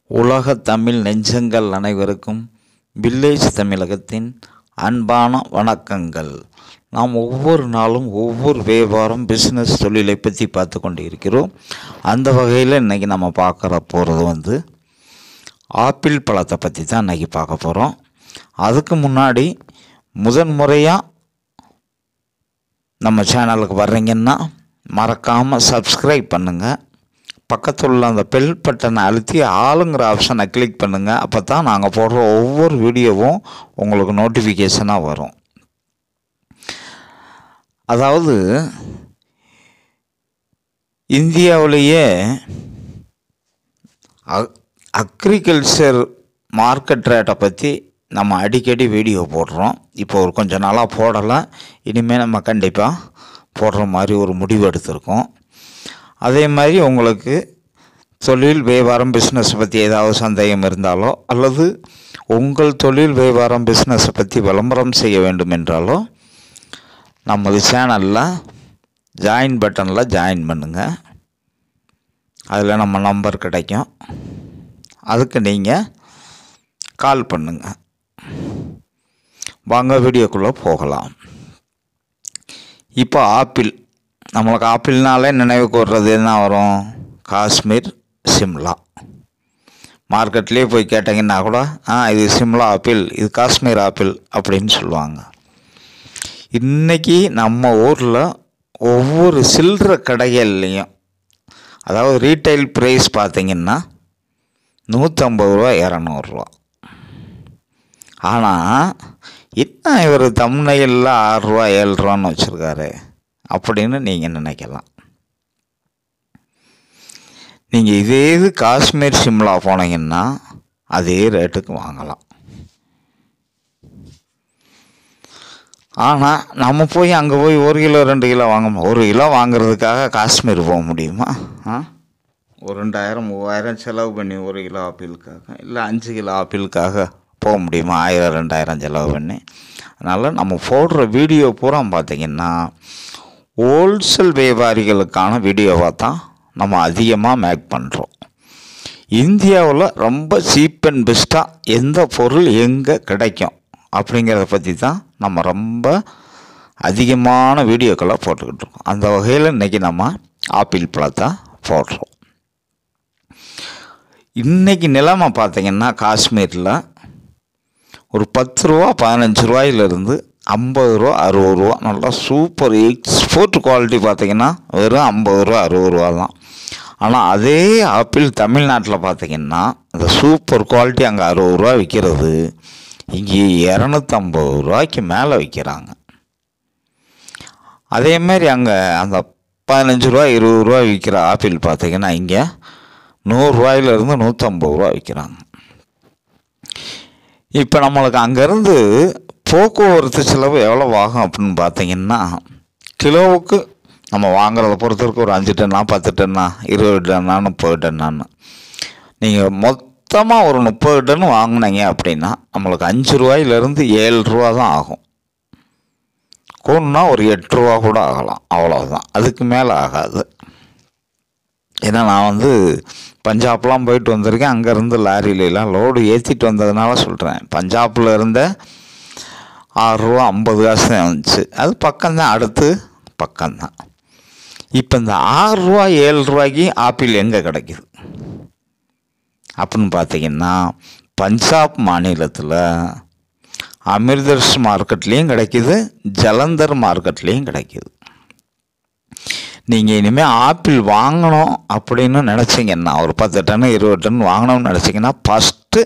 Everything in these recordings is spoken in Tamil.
உலக தமிழ் நெஞ்சங்கள் அனைவருக்கும் வில்லேஜ் தமிழகத்தின் அன்பான வணக்கங்கள். நாம் ஒவ்வொரு நாளும் ஒவ்வொரு வியாபாரம் பிஸ்னஸ் தொழிலை பற்றி பார்த்து கொண்டு இருக்கிறோம். அந்த வகையில் இன்றைக்கி நம்ம பார்க்குற போகிறது ஆப்பிள் பழத்தை பற்றி தான் இன்றைக்கி பார்க்க போகிறோம். அதுக்கு முன்னாடி முதன்முறையாக நம்ம சேனலுக்கு வர்றீங்கன்னா மறக்காமல் சப்ஸ்கிரைப் பண்ணுங்கள். பக்கத்தில் உள்ள அந்த பெல் பட்டனை அழுத்தி ஆளுங்கிற ஆப்ஷனை கிளிக் பண்ணுங்கள். அப்போ தான் நாங்கள் போடுற ஒவ்வொரு வீடியோவும் உங்களுக்கு நோட்டிஃபிகேஷனாக வரும். அதாவது இந்தியாவிலேயே அக்ரிகல்ச்சர் மார்க்கெட் ரேட்டை பற்றி நம்ம அடிக்கடி வீடியோ போடுறோம். இப்போ ஒரு கொஞ்சம் நாளாக போடலை. இனிமேல் நம்ம கண்டிப்பாக போடுற மாதிரி ஒரு முடிவு எடுத்திருக்கோம். அதே மாதிரி உங்களுக்கு தொழில் வியாபாரம் பிஸ்னஸை பற்றி ஏதாவது சந்தேகம் இருந்தாலோ அல்லது உங்கள் தொழில் வியாபாரம் பிஸ்னஸை பற்றி விளம்பரம் செய்ய வேண்டும் என்றாலோ நமது சேனலில் ஜாயின் பட்டனில் ஜாயின் பண்ணுங்கள். அதில் நம்ம நம்பர் கிடைக்கும். அதுக்கு நீங்கள் கால் பண்ணுங்கள். வாங்க வீடியோக்குள்ளே போகலாம். இப்போ ஆப்பிள், நம்மளுக்கு ஆப்பிள்னாலே நினைவுக்கு வர்றது என்ன வரும்? காஷ்மீர், சிம்லா. மார்க்கெட்லேயே போய் கேட்டிங்கன்னா கூட இது சிம்லா ஆப்பிள், இது காஷ்மீர் ஆப்பிள் அப்படின்னு சொல்லுவாங்க. இன்றைக்கி நம்ம ஊரில் ஒவ்வொரு சில்லறை கடைகள்லேயும், அதாவது ரீட்டைல் ப்ரைஸ் பார்த்திங்கன்னா 150 ரூபா 200 ரூபா. ஆனால் என்ன இவர் தமிழ்நெல்லில் 6 ரூபா 7 ரூபான்னு வச்சுருக்காரு அப்படின்னு நீங்கள் நினைக்கலாம். நீங்கள் இது காஷ்மீர் சிம்லா போனீங்கன்னா அதே ரேட்டுக்கு வாங்கலாம். ஆனால் நம்ம போய் அங்கே போய் 1 கிலோ 2 கிலோ வாங்க, 1 கிலோ வாங்கிறதுக்காக காஷ்மீர் போக முடியுமா? ஒரு 2000 3000 செலவு பண்ணி 1 கிலோ ஆப்பிளுக்காக, இல்லை 5 கிலோ ஆப்பிளுக்காக போக முடியுமா? 1000 2000 செலவு பண்ணி. அதனால் நம்ம போடுற வீடியோ பூரா பார்த்திங்கன்னா ஹோல்சேல் வியாபாரிகளுக்கான வீடியோவாக தான் நம்ம அதிகமாக மேக் பண்ணுறோம். இந்தியாவில் ரொம்ப சீப் அண்ட் பெஸ்ட்டாக எந்த பொருள் எங்கே கிடைக்கும் அப்படிங்கிறத பற்றி தான் நம்ம ரொம்ப அதிகமான வீடியோக்களை போட்டுக்கிட்டு இருக்கோம். அந்த வகையில் இன்றைக்கி நம்ம ஆப்பிள் பழத்தை போடுறோம். இன்றைக்கி நிலைமை பார்த்திங்கன்னா காஷ்மீரில் ஒரு 10 ரூபா 15 ரூபாயிலிருந்து 50 ரூபா 60 ரூபா நல்லா சூப்பர் எக்ஸ்போர்ட் குவாலிட்டி பார்த்திங்கன்னா வெறும் 50 ரூபா 60 ரூபா தான். ஆனால் அதே ஆப்பிள் தமிழ்நாட்டில் பார்த்திங்கன்னா அந்த சூப்பர் குவாலிட்டி அங்கே 60 ரூபா விற்கிறது, இங்கே 250 ரூபாய்க்கு மேலே விற்கிறாங்க. அதேமாரி அங்கே அந்த 15 ரூபா 20 ரூபா விற்கிற ஆப்பிள் பார்த்திங்கன்னா இங்கே 100 ரூபாயிலிருந்து 150 ரூபா விற்கிறாங்க. இப்போ நம்மளுக்கு அங்கேருந்து போக்குவரத்து செலவு எவ்வளோ ஆகும் அப்படின்னு பார்த்திங்கன்னா, கிலோவுக்கு நம்ம வாங்குறத பொறுத்தவரைக்கும் ஒரு 5 டன்னா 10 டன்னா 20 டன்னா 30 டன்னான்னு நீங்கள் மொத்தமாக ஒரு 30 டன் வாங்கினீங்க அப்படின்னா நம்மளுக்கு 5 ரூபாயிலேருந்து 7 ரூபா தான் ஆகும். கூடனா ஒரு 8 ரூபா கூட ஆகலாம், அவ்வளோதான். அதுக்கு மேலே ஆகாது. ஏன்னா நான் பஞ்சாப்லாம் போயிட்டு வந்திருக்கேன். அங்கேருந்து லாரியிலாம் லோடு ஏற்றிட்டு வந்ததுனால சொல்கிறேன். பஞ்சாபில் இருந்த 6 ரூபா 50 காசு தான் வந்துச்சு. அது பக்கம்தான், அடுத்து பக்கம்தான். இப்போ இந்த 6 ரூபா 7 ரூபாய்க்கு ஆப்பிள் எங்கே கிடைக்கிது அப்படின்னு பார்த்திங்கன்னா, பஞ்சாப் மாநிலத்தில் அமிர்தசரஸ் மார்க்கெட்லேயும் கிடைக்கிது, ஜலந்தர் மார்க்கெட்லேயும் கிடைக்கிது. நீங்கள் இனிமேல் ஆப்பிள் வாங்கணும் அப்படின்னு நினச்சிங்கன்னா, ஒரு 10 டன் 20 டன் வாங்கணும்னு நினச்சிங்கன்னா ஃபஸ்ட்டு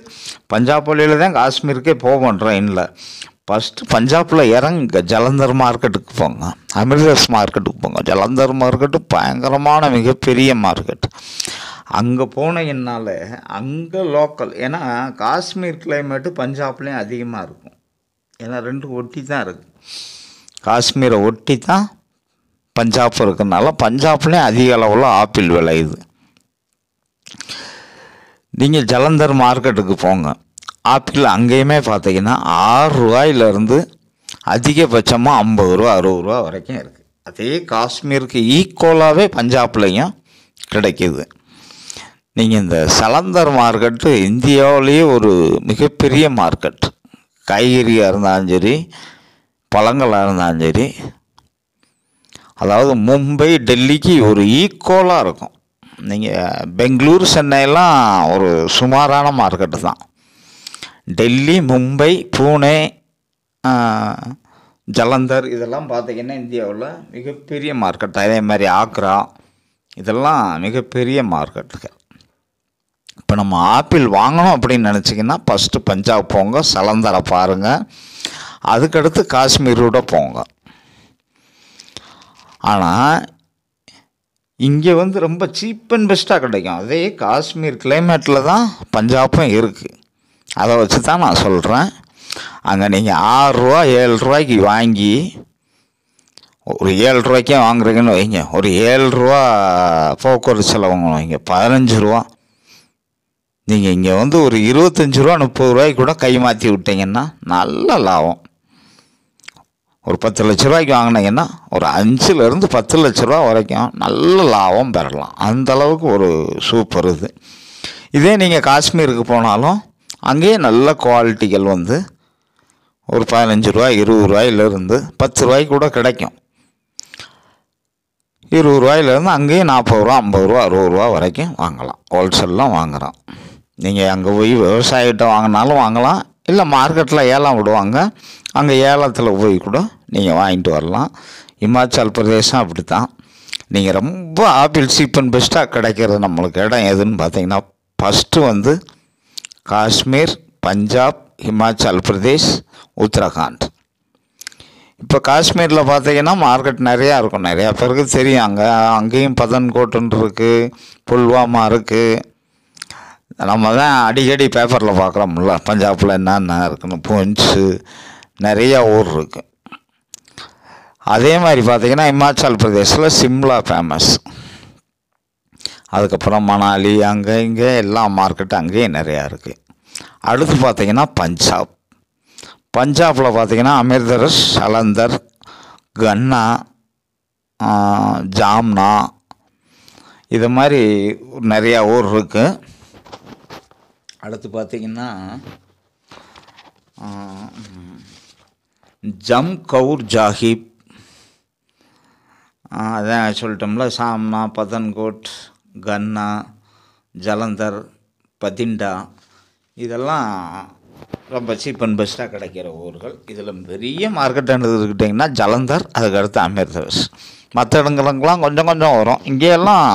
பஞ்சாப் வழியில் தான் காஷ்மீருக்கே போவோம் ட்ரெயினில். ஃபஸ்ட்டு பஞ்சாபில் இறங்குங்க, ஜலந்தர் மார்க்கெட்டுக்கு போங்க, அமிர்தசரஸ் மார்க்கெட்டுக்கு போங்க. ஜலந்தர் மார்க்கெட்டு பயங்கரமான மிகப்பெரிய மார்க்கெட். அங்கே போனீங்கன்னால அங்கே லோக்கல், ஏன்னா காஷ்மீர் கிளைமேட்டு பஞ்சாப்லேயும் அதிகமாக இருக்கும். ஏன்னா 2 ஒட்டி தான் இருக்குது. காஷ்மீரை ஒட்டி தான் பஞ்சாப் இருக்கிறதுனால பஞ்சாப்லேயும் அதிக அளவில் ஆப்பிள் விளையுது. நீங்கள் ஜலந்தர் மார்க்கெட்டுக்கு போங்க, ஆப்பிள் அங்கேயுமே பார்த்திங்கன்னா 6 ரூபாயிலேருந்து அதிகபட்சமாக 50 ரூபா 60 ரூபா வரைக்கும் இருக்குது. அதே காஷ்மீருக்கு ஈக்குவலாகவே பஞ்சாப்லேயும் கிடைக்கிது. நீங்கள் இந்த சலந்தர் மார்க்கெட்டு இந்தியாவிலேயே ஒரு மிகப்பெரிய மார்க்கெட். காய்கறியாக இருந்தாலும் சரி, பழங்களாக இருந்தாலும் சரி, அதாவது மும்பை டெல்லிக்கு ஒரு ஈக்குவலாக இருக்கும். நீங்கள் பெங்களூர் சென்னையெல்லாம் ஒரு சுமாரான மார்க்கெட்டு தான். டெல்லி, மும்பை, பூனே, ஜலந்தர் இதெல்லாம் பார்த்திங்கன்னா இந்தியாவில் மிகப்பெரிய மார்க்கெட். அதே மாதிரி ஆக்ரா இதெல்லாம் மிகப்பெரிய மார்க்கெட்டுகள். இப்போ நம்ம ஆப்பிள் வாங்கணும் அப்படின்னு நினச்சிங்கன்னா ஃபஸ்ட்டு பஞ்சாப் போங்க, சலந்தரை பாருங்கள், அதுக்கடுத்து காஷ்மீரோட போங்க. ஆனால் இங்கே வந்து ரொம்ப சீப் அண்ட் பெஸ்ட்டாக கிடைக்கும். அதே காஷ்மீர் கிளைமேட்டில் தான் பஞ்சாப்பும் இருக்குது. அதை வச்சு தான் நான் சொல்கிறேன். அங்கே நீங்கள் 6 ரூபா 7 ரூபாய்க்கு வாங்கி ஒரு 7 ரூபாய்க்கே வாங்குறீங்கன்னு வைங்க, ஒரு 7 ரூபா போக்குவரத்து செலவுங்க வைங்க, 15 ரூபா. நீங்கள் இங்கே வந்து ஒரு 25 ரூபா 30 ரூபாய்க்கு கூட கை மாற்றி விட்டீங்கன்னா நல்ல லாபம். ஒரு 10 லட்ச ரூபாய்க்கு வாங்கினீங்கன்னா ஒரு 5லேருந்து 10 லட்ச ரூபா வரைக்கும் நல்ல லாபம் பெறலாம். அந்தளவுக்கு ஒரு சூப்பர் இது. இதே நீங்கள் காஷ்மீருக்கு போனாலும் அங்கேயே நல்ல குவாலிட்டிகள் வந்து ஒரு 15 ரூபா 20 ரூபாயிலேருந்து 10 ரூபாய்க்கு கூட கிடைக்கும். 20 ரூபாயிலேருந்து அங்கேயே 40 ரூபா 50 ரூபா 60 ரூபா வரைக்கும் வாங்கலாம். ஹோல்சேல்லாம் வாங்குகிறோம். நீங்கள் அங்கே போய் விவசாயிகிட்ட வாங்கினாலும் வாங்கலாம், இல்லை மார்க்கெட்டில் ஏலம் விடுவாங்க, அங்கே ஏலத்தில் போய் கூட நீங்கள் வாங்கிட்டு வரலாம். இமாச்சல் பிரதேசம் அப்படி தான். நீங்கள் ரொம்ப ஆப்பிள் சீப் அண்ட் பெஸ்ட்டாக கிடைக்கிறது நம்மளுக்கு இடம் எதுன்னு பார்த்தீங்கன்னா, ஃபஸ்ட்டு வந்து காஷ்மீர், பஞ்சாப், ஹிமாச்சல் பிரதேஷ், உத்தரகாண்ட். இப்போ காஷ்மீரில் பார்த்தீங்கன்னா மார்க்கெட் நிறையா இருக்கும். நிறையா பேருக்கு தெரியும். அங்கேயும் பதன்கோட்டுன்னு இருக்குது, புல்வாமா இருக்குது. நம்ம தான் அடிக்கடி பேப்பரில் பார்க்குறோம்ல, பஞ்சாபில் என்னென்ன இருக்குன்னு, பூஞ்சு நிறையா ஊர் இருக்குது. அதே மாதிரி பார்த்திங்கன்னா இமாச்சல் பிரதேசில் சிம்லா ஃபேமஸ். அதுக்கப்புறம் மணாலி, அங்கே இங்கே எல்லா மார்க்கெட்டும் அங்கேயும் நிறையா இருக்குது. அடுத்து பார்த்திங்கன்னா பஞ்சாபில் பார்த்திங்கன்னா அமிர்தசரஸ், சலந்தர், கன்னா, ஜாம்னா இது மாதிரி நிறையா ஊர் இருக்குது. அடுத்து பார்த்திங்கன்னா ஜம் கவுர் ஜாஹிப், அதான் சொல்லிட்டோம்ல, சாம்னா, பதன்கோட், கன்னா, ஜலந்தர், பதிண்டா இதெல்லாம் ரொம்ப சீப் அண்ட் பெஸ்ட்டாக கிடைக்கிற ஊர்கள். இதில் பெரிய மார்க்கெட் எடுத்துக்கிட்டிங்கன்னா ஜலந்தர், அதுக்கடுத்து அமிர்தசரஸ். மற்ற இடங்களுக்கெல்லாம் கொஞ்சம் கொஞ்சம் வரும். இங்கேயெல்லாம்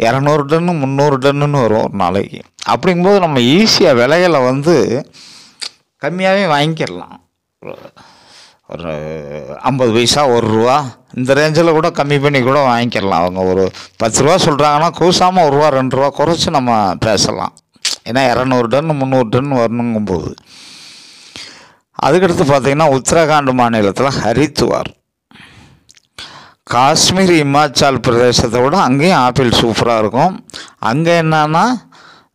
200 டன்னு 300 டன்னுன்னு வரும் ஒரு நாளைக்கு. அப்படிங்கும்போது நம்ம ஈஸியாக விலைகளை வந்து கம்மியாகவே வாங்கிக்கிடலாம். ஒரு 50 பைசா 1 ரூபா இந்த ரேஞ்சில் கூட கம்மி பண்ணி கூட வாங்கிக்கிடலாம். அவங்க ஒரு 10 ரூபா சொல்கிறாங்கன்னா கூசாமல் 1 ரூபா 2 ரூபா குறைச்சி நம்ம பேசலாம். ஏன்னா 200 டன்னு 300 டன் வரணுங்கும்போது. அதுக்கடுத்து பார்த்திங்கன்னா உத்தரகாண்ட் மாநிலத்தில் ஹரித்வார். காஷ்மீர், இமாச்சல் பிரதேசத்தை விட அங்கேயும் ஆப்பிள் சூப்பராக இருக்கும். அங்கே என்னன்னா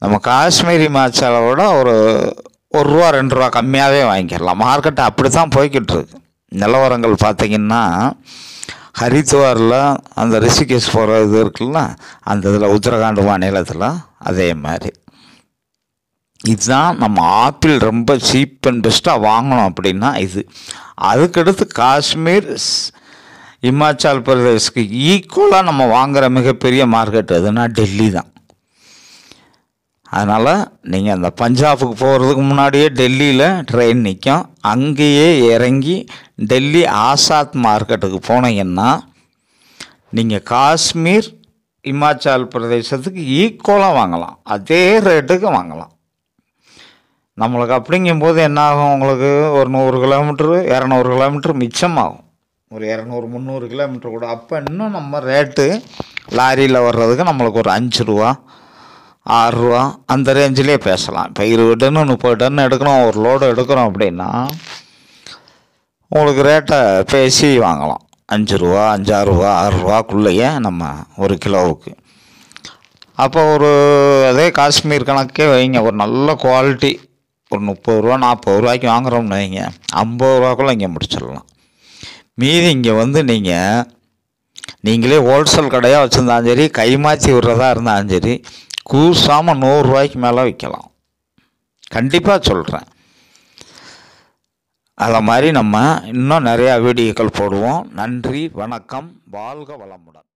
நம்ம காஷ்மீர், இமாச்சலை விட ஒரு 1 ரூபா 2 ரூபா கம்மியாகவே வாங்கிக்கலாம். மார்க்கெட்டு அப்படி தான் போய்கிட்டு இருக்கு. நிலவரங்கள் பார்த்திங்கன்னா ஹரித்வாரில் அந்த ரிஷிகேஷ் போகிற இது இருக்குல்ல, அந்த இதில் உத்தரகாண்ட் மாநிலத்தில் அதே மாதிரி. இதுதான் நம்ம ஆப்பிள் ரொம்ப சீப் அண்ட் பெஸ்ட்டாக வாங்கணும் அப்படின்னா இது. அதுக்கடுத்து காஷ்மீர், இமாச்சல் பிரதேஷ்க்கு ஈக்குவலாக நம்ம வாங்குகிற மிகப்பெரிய மார்க்கெட் எதுனா டெல்லி தான். அதனால் நீங்கள் அந்த பஞ்சாபுக்கு போகிறதுக்கு முன்னாடியே டெல்லியில் ட்ரெயின் நிற்கும். அங்கேயே இறங்கி டெல்லி ஆசாத் மார்க்கெட்டுக்கு போனீங்கன்னா நீங்கள் காஷ்மீர், இமாச்சல் பிரதேசத்துக்கு ஈக்குவலாக வாங்கலாம், அதே ரேட்டுக்கு வாங்கலாம். நம்மளுக்கு அப்படிங்கும்போது என்ன ஆகும், உங்களுக்கு ஒரு 100 கிலோமீட்ரு 200 கிலோமீட்ரு மிச்சமாகும். ஒரு 200 300 கிலோமீட்ரு கூட. அப்போ இன்னும் நம்ம ரேட்டு லாரியில் வர்றதுக்கு நம்மளுக்கு ஒரு 5 ரூபா 6 ரூபா அந்த ரேஞ்சிலே பேசலாம். இப்போ 20 டன்னு 30 டன்னு எடுக்கணும், ஒரு லோடு எடுக்கிறோம் அப்படின்னா உங்களுக்கு ரேட்டை பேசி வாங்கலாம். 5 ரூபா 5 6 ரூபா 6 ரூபாக்குள்ளேயே நம்ம ஒரு கிலோவுக்கு. அப்போ ஒரு அதே காஷ்மீர் கணக்கே வைங்க, ஒரு நல்ல குவாலிட்டி ஒரு 30 ரூபா 40 ரூபாய்க்கு வாங்குகிறோம்னு வைங்க, 50 ரூபாக்குள்ளே இங்கே முடிச்சிடலாம். மீதி இங்கே வந்து நீங்களே ஹோல்சேல் கடையாக வச்சுருந்தாலும் சரி, கைமாற்றி விடுறதா இருந்தாலும் சரி, கூசாமல் 100 ரூபாய்க்கு மேலே விற்கலாம். கண்டிப்பாக சொல்கிறேன். அதை மாதிரி நம்ம இன்னும் நிறையா வீடியோக்கள் போடுவோம். நன்றி, வணக்கம், வாழ்க வளமுடன்.